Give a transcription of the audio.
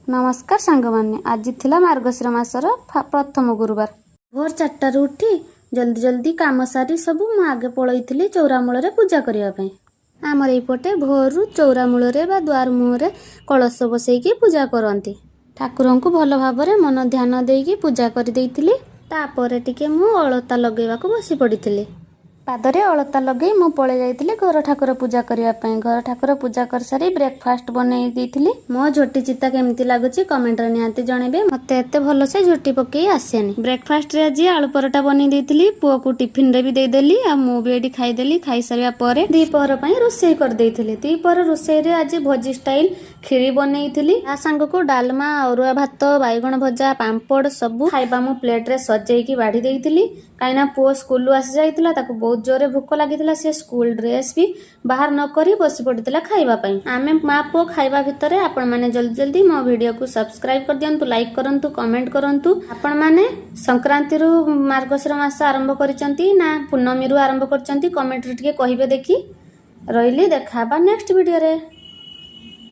नमस्कार सांगमाने आज थिला मार्गशीर मासर प्रथम गुरुवार भोर 4टारू उठी जल्दी जल्दी काम सारी सब मु आगे पलैथिली चौरा मूल पूजा करने आमर एपटे भोरु चौरा मूल द्वार मुहरे कलश बसैकी पूजा करती ठाकुर को भल भाव मन ध्यान देकी पूजा करदेइथिली तापर टिके मु अलता लगेवा बसी पड़ी पादरे अलता लगे मु पलै जाइथिली घर ठाकुर पूजा करने घर ठाकुर पूजा कर सारी ब्रेकफास्ट बनई देइथिली मो झोटी चिता केमती लागुची कमेंट रे निहाती जणेबे मते एते भलो से झोटी पकई आसेनी ब्रेकफास्ट रे आज आलू परोटा बनी देइथिली पुओ को टिफिन रे भी दे देली आ मु भी एडी खाई देली खाई सारिया परे दीपहर पई रोसई कर देइथिली दीपहर रोसई रे आज भोजी स्टाइल खीरी बनईथिली आ संग को डालमा अरुआ भात बैगण भजा पांपड़ सब खाइबा मु प्लेट रे सजेकी बाढ़ी देइथिली काइना पुओ स्कूल आसी जाइतिला ताको बहुत जोरे भूख लगी से स्कूल ड्रेस भी बाहर न करी बसी पड़ता खाइबा आमे माँ पुओ खाइबा भितर आपण माने जल्दी जल्दी मो वीडियो को सब्सक्राइब कर दियंतु लाइक करंतु कमेंट करंतु आपण माने संक्रांति रु मार्गशीर मास आरंभ करिसंती ना पूर्णमी रु आरंभ करचंती कमेंट रे टिके कहिबे देखि रहिली देखाबा नेक्स्ट वीडियो रे।